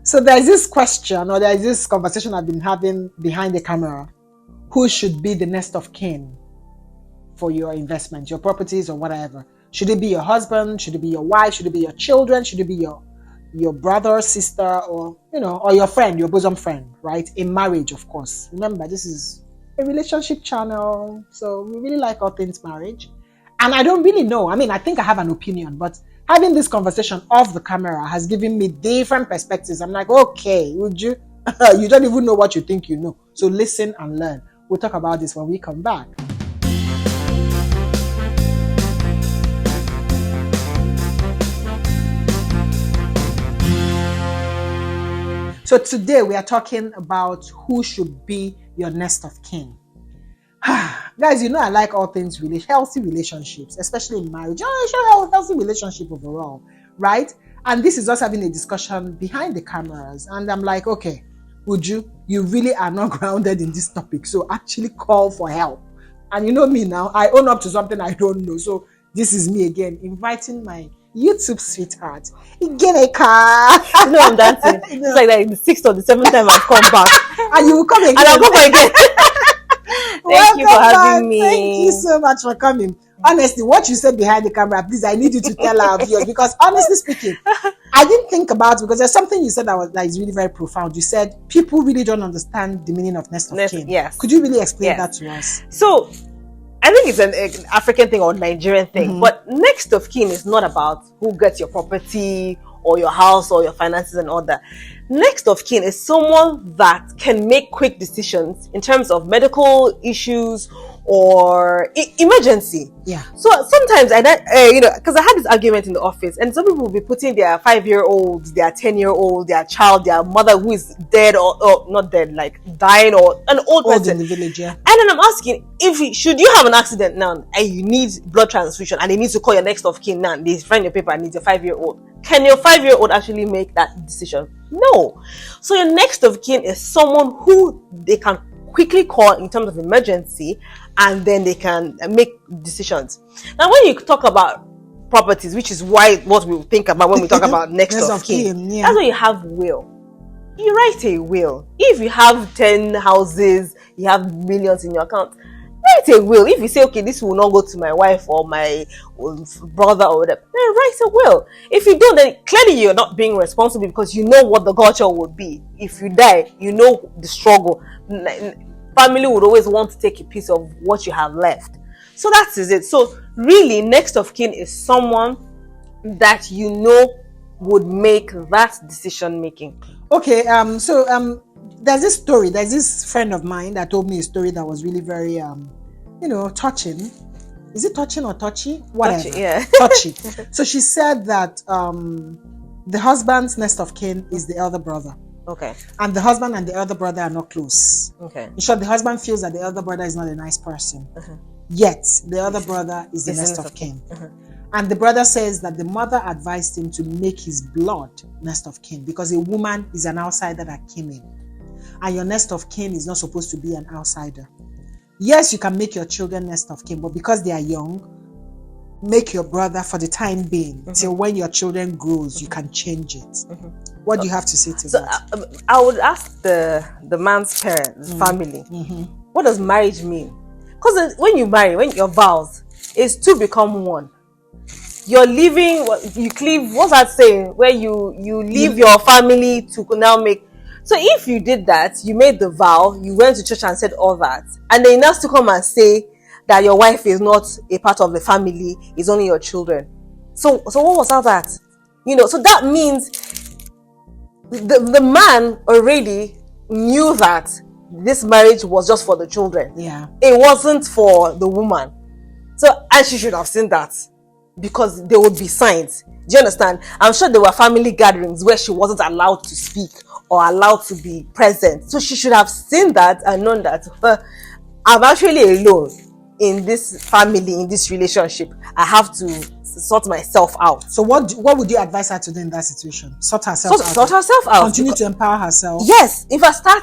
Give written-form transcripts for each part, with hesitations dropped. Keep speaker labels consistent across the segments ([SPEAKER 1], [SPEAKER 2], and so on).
[SPEAKER 1] So there's this question, or there's this conversation I've been having behind the camera. Who should be the next of kin for your investment, your properties, or whatever? Should it be your husband? Should it be your wife? Should it be your children? Should it be your brother, sister, or or your friend, your bosom friend, right? In marriage, of course. Remember, this is a relationship channel, so we really like all things marriage. And I don't really know. I mean, I think I have an opinion, but having this conversation off the camera has given me different perspectives. I'm like, okay, would you? You don't even know what you think you know. So listen and learn. We'll talk about this when we come back. So today we are talking about who should be your next of kin. Guys, I like all things healthy relationships, especially in marriage. Healthy relationship overall, right? And this is us having a discussion behind the cameras. And I'm like, okay, you really are not grounded in this topic. So actually call for help. And you know me now, I own up to something I don't know. So this is me again, inviting my YouTube sweetheart, Ginika.
[SPEAKER 2] I'm dancing. It's like the 6th or the 7th time I've come back.
[SPEAKER 1] And you will come again.
[SPEAKER 2] And I'll come back again. Thank you for having me.
[SPEAKER 1] Thank you so much for coming. Honestly, what you said behind the camera, please, I need you to tell our viewers, because honestly speaking, I didn't think about it, because there's something you said that is really very profound. You said people really don't understand the meaning of next of kin.
[SPEAKER 2] Yes.
[SPEAKER 1] Could you really explain that to us?
[SPEAKER 2] So, I think it's an African thing or Nigerian thing, but next of kin is not about who gets your property or your house or your finances and all that. Next of kin is someone that can make quick decisions in terms of medical issues or emergency.
[SPEAKER 1] Yeah.
[SPEAKER 2] So sometimes because I had this argument in the office, and some people will be putting their 5-year-old, their 10-year-old, their child, their mother who is dead or not dead, like dying, or an old person
[SPEAKER 1] in the village. Yeah.
[SPEAKER 2] And then I'm asking, should you have an accident now and you need blood transfusion and they need to call your next of kin now, they find your paper and need your 5-year-old. Can your 5-year-old actually make that decision? No. So your next of kin is someone who they can quickly call in terms of emergency, and then they can make decisions. Now, when you talk about properties, which is what we think about when we talk about next of kin, that's when you have will. You write a will. If you have 10 houses, you have millions in your account, write a will. If you say, okay, this will not go to my wife or my brother or whatever, then write a will. If you don't, then clearly you're not being responsible, because you know what the culture would be. If you die, you know the struggle. Family would always want to take a piece of what you have left. So that is it. So really, next of kin is someone that would make that decision making.
[SPEAKER 1] Okay, there's this friend of mine that told me a story that was really very touching. Is it touching or touchy? Whatever.
[SPEAKER 2] Touchy, yeah.
[SPEAKER 1] Touchy. So she said that the husband's next of kin is the elder brother.
[SPEAKER 2] Okay.
[SPEAKER 1] And the husband and the elder brother are not close.
[SPEAKER 2] Okay.
[SPEAKER 1] In short, the husband feels that the elder brother is not a nice person. Yet, the elder brother is the next of kin. And the brother says that the mother advised him to make his blood next of kin, because a woman is an outsider that came in. And your next of kin is not supposed to be an outsider. Yes, you can make your children next of kin, but because they are young, make your brother for the time being, till when your children grows, you can change it. What do you have to say to that?
[SPEAKER 2] I would ask the man's parents, family, what does marriage mean? Because when you marry, when your vows is to become one, you're leaving, you cleave, what's that saying? Where you leave your family to now make. So if you did that, you made the vow, you went to church and said all that, and then you now still come and say that your wife is not a part of the family, it's only your children. So what was all that? So that means the man already knew that this marriage was just for the children.
[SPEAKER 1] Yeah.
[SPEAKER 2] It wasn't for the woman. So, and she should have seen that, because there would be signs. Do you understand? I'm sure there were family gatherings where she wasn't allowed to speak or allowed to be present. So she should have seen that and known that I'm actually alone in this family, in this relationship. I have to sort myself out.
[SPEAKER 1] So what would you advise her to do in that situation? Sort herself out.
[SPEAKER 2] Sort herself out.
[SPEAKER 1] Continue to empower herself.
[SPEAKER 2] Yes. If I start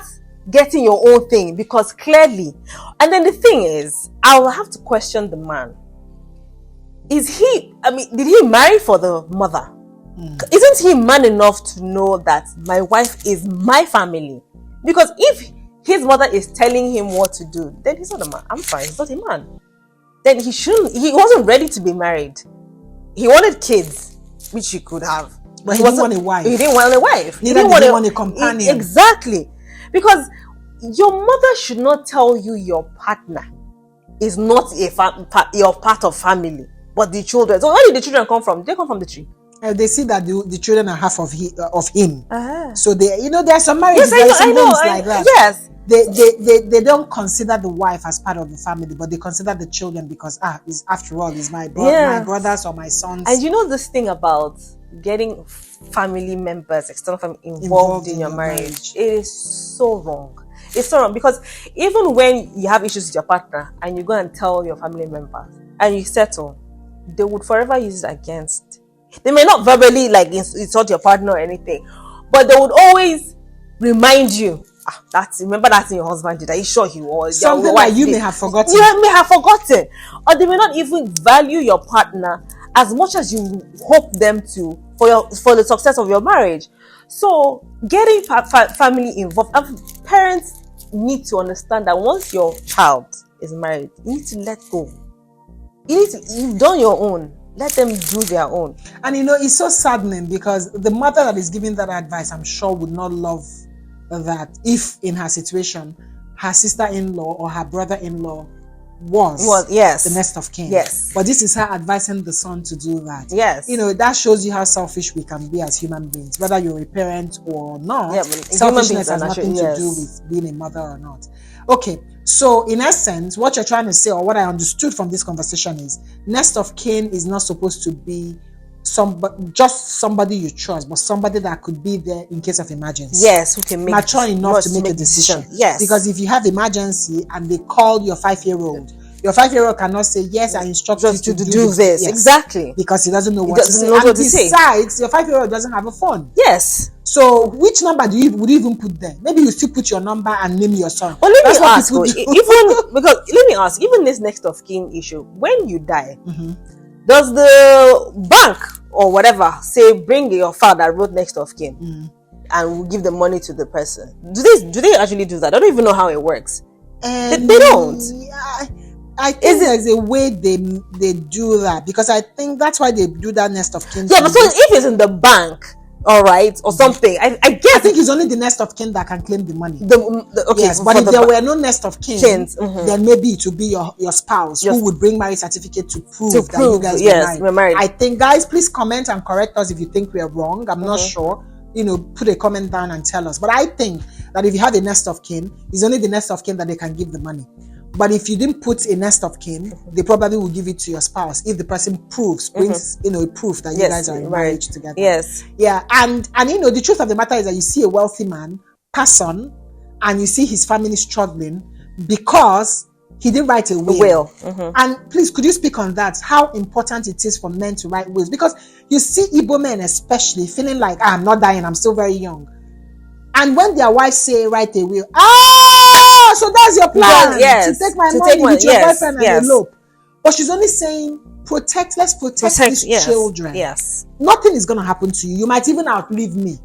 [SPEAKER 2] getting your own thing, because clearly, and then the thing is, I will have to question the man. Did he marry for the mother? Isn't he man enough to know that my wife is my family? Because if his mother is telling him what to do, then he's not a man. I'm sorry, he's not a man. Then he wasn't ready to be married. He wanted kids, which he could have.
[SPEAKER 1] But he didn't want a wife.
[SPEAKER 2] He didn't want a wife.
[SPEAKER 1] Neither did he want a companion.
[SPEAKER 2] Exactly. Because your mother should not tell you your partner is not your part of family, but the children. So where did the children come from? They come from the tree.
[SPEAKER 1] They see that the children are half of him.
[SPEAKER 2] Uh-huh.
[SPEAKER 1] So there are some marriages,
[SPEAKER 2] I know,
[SPEAKER 1] like that.
[SPEAKER 2] Yes.
[SPEAKER 1] They don't consider the wife as part of the family, but they consider the children because after all, is my brothers or my sons.
[SPEAKER 2] And you know this thing about getting family members, external family involved in your marriage. It is so wrong. It's so wrong because even when you have issues with your partner and you go and tell your family members and you settle, they would forever use it against. They may not verbally insult your partner or anything, but they would always remind you. Remember that thing your husband did. Are you sure he was?
[SPEAKER 1] Something like you may have forgotten.
[SPEAKER 2] You may have forgotten. Or they may not even value your partner as much as you hope them to for the success of your marriage. So getting family involved, parents need to understand that once your child is married, you need to let go. You've done your own. Let them do their own.
[SPEAKER 1] And it's so saddening because the mother that is giving that advice, I'm sure, would not love that if in her situation her sister-in-law or her brother-in-law was
[SPEAKER 2] yes,
[SPEAKER 1] the next of kin.
[SPEAKER 2] Yes.
[SPEAKER 1] But this is her advising the son to do that.
[SPEAKER 2] Yes.
[SPEAKER 1] That shows you how selfish we can be as human beings, whether you're a parent or not.
[SPEAKER 2] Yeah,
[SPEAKER 1] selfishness has nothing to do with being a mother or not. Okay, so in essence, what you're trying to say, or what I understood from this conversation, is next of kin is not supposed to be just somebody you trust, but somebody that could be there in case of emergency.
[SPEAKER 2] Yes, who can make
[SPEAKER 1] mature enough to make a decision.
[SPEAKER 2] Yes,
[SPEAKER 1] because if you have emergency and they call your 5-year-old, your 5-year-old cannot say yes, I instruct you to do this.
[SPEAKER 2] Yes. Exactly,
[SPEAKER 1] because he doesn't know what to say. And besides, your 5-year-old doesn't have a phone.
[SPEAKER 2] Yes.
[SPEAKER 1] So which number would you even put there? Maybe you still put your number and name your son.
[SPEAKER 2] Well, let me ask. Even this next of kin issue, when you die, does the bank or whatever say bring your file that wrote next of kin and we'll give the money to the person? Do they actually do that? I don't even know how it works. They don't.
[SPEAKER 1] Yeah, I think there's a way they do that, because I think that's why they do that next of kin.
[SPEAKER 2] Yeah, but so if it's in the bank, all right, or something, I guess.
[SPEAKER 1] I think it's only the next of kin that can claim the money.
[SPEAKER 2] Okay,
[SPEAKER 1] yes, but if there were no next of kin, then maybe it would be your spouse who would bring marriage certificate to prove that you guys were married. I think, guys, please comment and correct us if you think we are wrong. I'm not sure. Put a comment down and tell us. But I think that if you have a next of kin, it's only the next of kin that they can give the money. But if you didn't put a next of kin, they probably will give it to your spouse if the person brings a proof that you guys are in marriage together.
[SPEAKER 2] Yes.
[SPEAKER 1] Yeah. And the truth of the matter is that you see a wealthy man pass on and you see his family struggling because he didn't write a will. And please, could you speak on that? How important it is for men to write wills? Because you see Igbo men especially feeling like, I'm not dying, I'm still very young. And when their wives say write a will, so that's your plan, to take my money with your boyfriend and elope. But she's only saying, let's protect these children.
[SPEAKER 2] Yes.
[SPEAKER 1] Nothing is going to happen to you. You might even outlive me.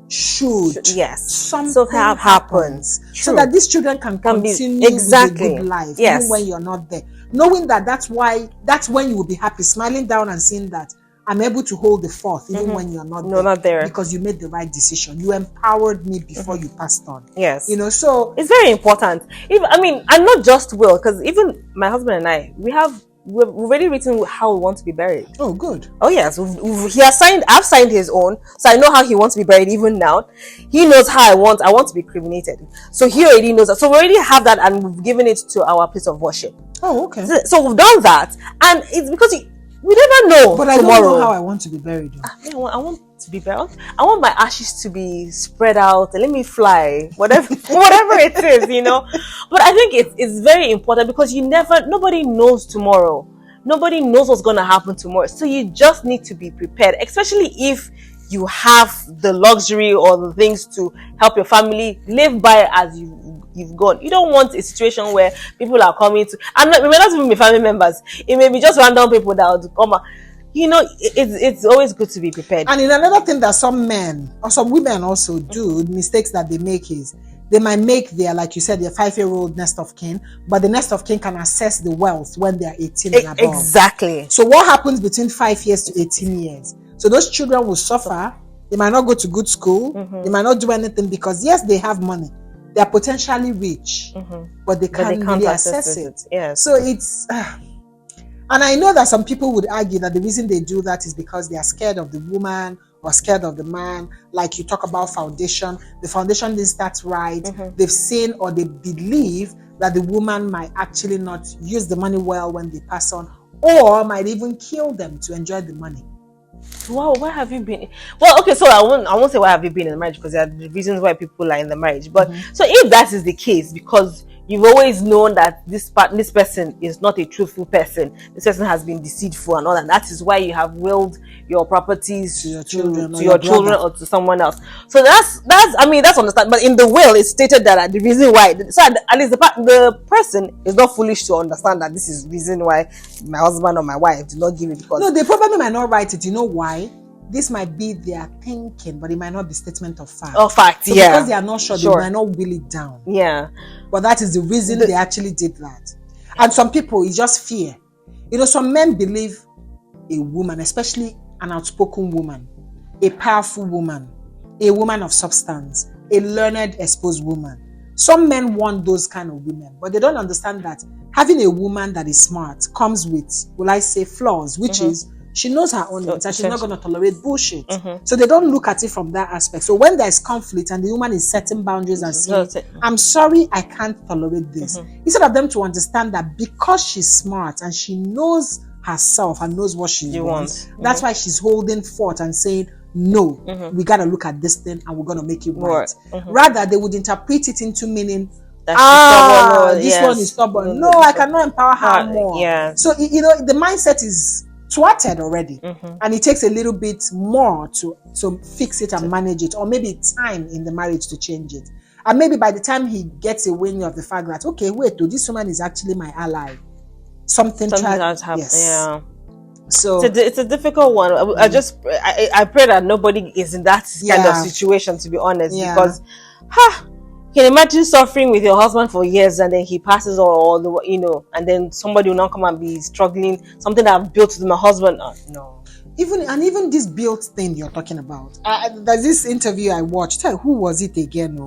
[SPEAKER 1] Should something happens, so that these children can continue with a good life, even when you're not there. Knowing that's when you will be happy, smiling down and seeing that I'm able to hold the fort even when you're not there, because you made the right decision. You empowered me before you passed on.
[SPEAKER 2] Yes.
[SPEAKER 1] So
[SPEAKER 2] it's very important. And not just will, because even my husband and I, we've already written how we want to be buried.
[SPEAKER 1] Oh, good.
[SPEAKER 2] Oh yes, I've signed his own, so I know how he wants to be buried even now. He knows how I want to be cremated, so he already knows that. So we already have that, and we've given it to our place of worship.
[SPEAKER 1] Oh, okay.
[SPEAKER 2] So we've done that, and it's because we never know.
[SPEAKER 1] But I don't know how I want to be buried.
[SPEAKER 2] I want to be buried. I want my ashes to be spread out and let me fly, whatever it is, But I think it's very important, because nobody knows tomorrow. Nobody knows what's going to happen tomorrow. So you just need to be prepared, especially if you have the luxury or the things to help your family live by as you've gone. You don't want a situation where people are coming to, and it may not even be family members. It may be just random people that would come. it's always good to be prepared.
[SPEAKER 1] And in another thing that some men or some women also do, mistakes that they make is they might make their, like you said, their 5-year-old next of kin, but the next of kin can access the wealth when they're 18 and above.
[SPEAKER 2] Exactly.
[SPEAKER 1] So what happens between 5 years to 18 years? So those children will suffer. They might not go to good school. They might not do anything because, yes, they have money. They are potentially rich, but they can't really access it.
[SPEAKER 2] Yes.
[SPEAKER 1] So it's... and I know that some people would argue that the reason they do that is because they are scared of the woman or scared of the man. Like you talk about foundation. The foundation didn't start right. They've seen or they believe that the woman might actually not use the money well when they pass on, or might even kill them to enjoy the money.
[SPEAKER 2] Wow, why have you been? Well, okay, so I won't say why have you been in the marriage because there are the reasons why people are in the marriage. But so if that is the case, because you've always known that this person is not a truthful person, this person has been deceitful and all, and that is why you have willed your properties
[SPEAKER 1] to your children,
[SPEAKER 2] or to someone else. So that's understandable. But in the will, it's stated that the reason why. So at least the person is not foolish to understand that this is the reason why my husband or my wife did not give it. Because
[SPEAKER 1] no, they probably might not write it. You know why? This might be their thinking, but it might not be statement of fact.
[SPEAKER 2] Of fact,
[SPEAKER 1] so
[SPEAKER 2] yeah.
[SPEAKER 1] Because they are not sure, they might not will it down.
[SPEAKER 2] Yeah.
[SPEAKER 1] But that is the reason they actually did that. And some people, it's just fear. Some men believe a woman, especially an outspoken woman, a powerful woman, a woman of substance, a learned, exposed woman. Some men want those kind of women, but they don't understand that having a woman that is smart comes with, will I say, flaws, which is she knows her own limits and she's not going to tolerate bullshit. So they don't look at it from that aspect. So when there's conflict and the woman is setting boundaries and saying, I'm sorry, I can't tolerate this. Instead of them to understand that because she's smart and she knows herself and knows what she wants, that's why she's holding forth and saying, no, we got to look at this thing and we're going to make it right. Rather, they would interpret it into meaning, this one is stubborn. No, I cannot empower her more.
[SPEAKER 2] Yeah.
[SPEAKER 1] So, the mindset is thwarted already, and it takes a little bit more to fix it and manage it, or maybe time in the marriage to change it. And maybe by the time he gets a win of the fact that, okay, wait, this woman is actually my ally, something has happened. Yes. Yeah. So
[SPEAKER 2] it's a difficult one. I pray that nobody is in that kind of situation, to be honest, because you can imagine suffering with your husband for years and then he passes all the and then somebody will not come and be struggling something that I've built with my husband. No.
[SPEAKER 1] Even this built thing you're talking about. There's this interview I watched. Who was it again?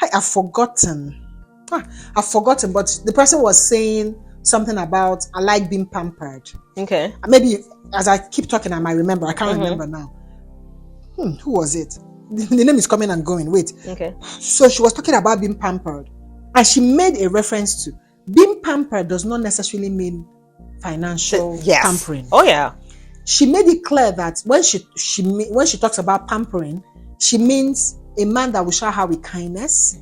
[SPEAKER 1] I've forgotten. I've forgotten, but the person was saying something about I like being pampered.
[SPEAKER 2] Okay.
[SPEAKER 1] Maybe as I keep talking, I might remember. I can't remember now. Who was it? The name is coming and going. Wait.
[SPEAKER 2] Okay.
[SPEAKER 1] So she was talking about being pampered, and she made a reference to being pampered does not necessarily mean financial pampering.
[SPEAKER 2] Oh yeah.
[SPEAKER 1] She made it clear that when she talks about pampering, she means a man that will shower her with kindness,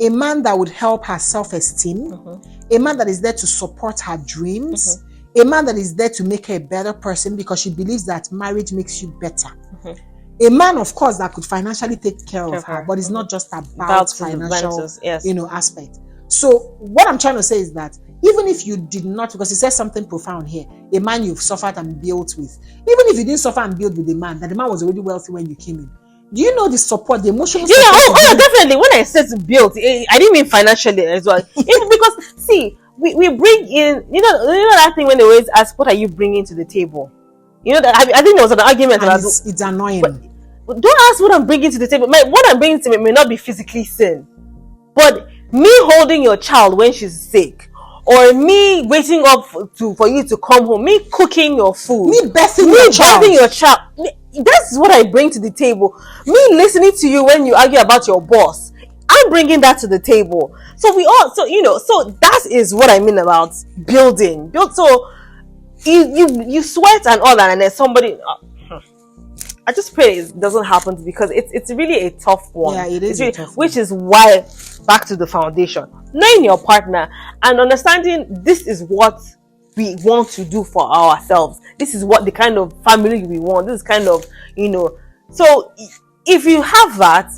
[SPEAKER 1] a man that would help her self-esteem, a man that is there to support her dreams, a man that is there to make her a better person because she believes that marriage makes you better. A man, of course, that could financially take care of her, but it's not just about financial, aspect. So what I'm trying to say is that even if you did not, because it says something profound here, a man you've suffered and built with, even if you didn't suffer and build with a man, that the man was already wealthy when you came in. Do you know the support, the emotional support?
[SPEAKER 2] Yeah, definitely. When I said built, I didn't mean financially as well. Because see, we bring in, you know that thing when they always ask, what are you bringing to the table? You know that I think there was an argument about
[SPEAKER 1] it's annoying.
[SPEAKER 2] But don't ask what I'm bringing to the table. What I'm bringing to it may not be physically sin, but me holding your child when she's sick, or me waiting up for you to come home, me cooking your food,
[SPEAKER 1] me birthing your child.
[SPEAKER 2] That's what I bring to the table. Me listening to you when you argue about your boss, I'm bringing that to the table. So so that is what I mean about building. So you sweat and all that, and then somebody. I just pray it doesn't happen because it's really a tough one.
[SPEAKER 1] Yeah, it is really, a tough
[SPEAKER 2] which is why back to the foundation, knowing your partner and understanding this is what we want to do for ourselves. This is what the kind of family we want. This is kind of So if you have that,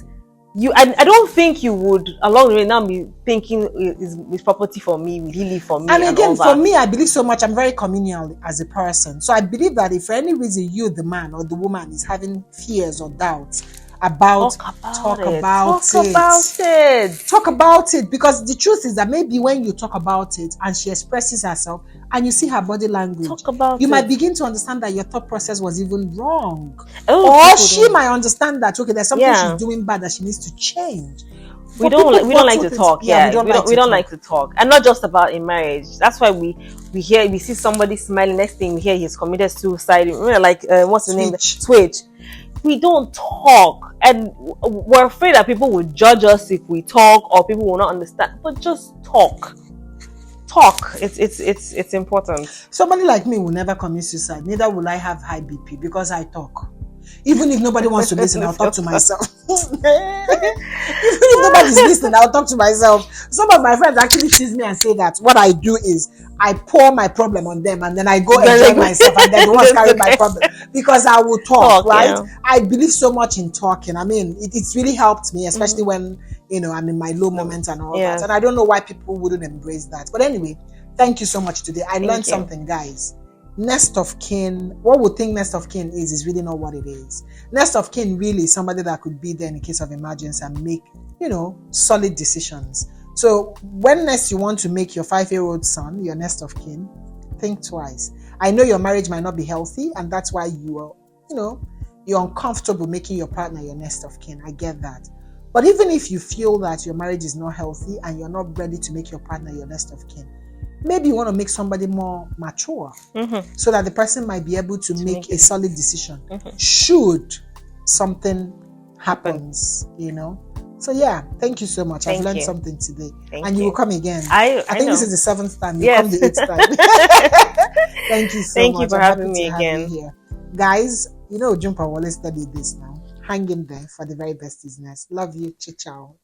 [SPEAKER 2] I don't think you would along the way now be thinking is property for me, will he leave for me,
[SPEAKER 1] And
[SPEAKER 2] and all
[SPEAKER 1] again, for
[SPEAKER 2] that.
[SPEAKER 1] me, I believe so much. I'm very communal as a person. So I believe that if for any reason you, the man or the woman, is having fears or doubts about,
[SPEAKER 2] Talk about it.
[SPEAKER 1] talk about it, because the truth is that maybe when you talk about it and she expresses herself and you see her body language,
[SPEAKER 2] Talk about
[SPEAKER 1] you
[SPEAKER 2] it.
[SPEAKER 1] might begin to understand that your thought process was even wrong.
[SPEAKER 2] Oh,
[SPEAKER 1] Or
[SPEAKER 2] people
[SPEAKER 1] she
[SPEAKER 2] don't-
[SPEAKER 1] might understand that, okay, there's something
[SPEAKER 2] Yeah.
[SPEAKER 1] she's doing bad that she needs to change.
[SPEAKER 2] we
[SPEAKER 1] For
[SPEAKER 2] don't
[SPEAKER 1] people
[SPEAKER 2] we don't
[SPEAKER 1] go
[SPEAKER 2] like
[SPEAKER 1] through
[SPEAKER 2] to
[SPEAKER 1] things-
[SPEAKER 2] talk.
[SPEAKER 1] yeah,
[SPEAKER 2] We don't like to talk, and not just about in marriage. That's why we see somebody smiling. Next thing we hear he's committed suicide. We're like, what's the name? Switch. We don't talk, and we're afraid that people will judge us if we talk, or people will not understand. But just talk. It's important.
[SPEAKER 1] Somebody like me will never commit suicide. Neither will I have high BP because I talk. Even if nobody wants to listen, I'll talk to myself. Even if nobody's listening, I'll talk to myself. Some of my friends actually tease me and say that what I do is I pour my problem on them and then I go enjoy myself and then the ones carry my problem, because I will talk, right? Yeah. I believe so much in talking. I mean, it's really helped me, especially when, I'm in my low moments and all that. And I don't know why people wouldn't embrace that. But anyway, thank you so much today. I learned something, guys. Next of kin, what we think next of kin is really not what it is. Next of kin really is somebody that could be there in case of emergency and make, solid decisions. So when next you want to make your 5-year-old son your next of kin, think twice. I know your marriage might not be healthy and that's why you are, you're uncomfortable making your partner your next of kin. I get that. But even if you feel that your marriage is not healthy and you're not ready to make your partner your next of kin, maybe you want to make somebody more mature so that the person might be able to make a solid decision should something happens, So yeah, thank you so much. I've learned something today. And you will come again. I think this is the 7th time. You come the 8th time. Thank you so much.
[SPEAKER 2] Thank you for having me again.
[SPEAKER 1] Here. Guys, Ujumpo always study this now. Hang in there for the very best business. Love you. Ciao.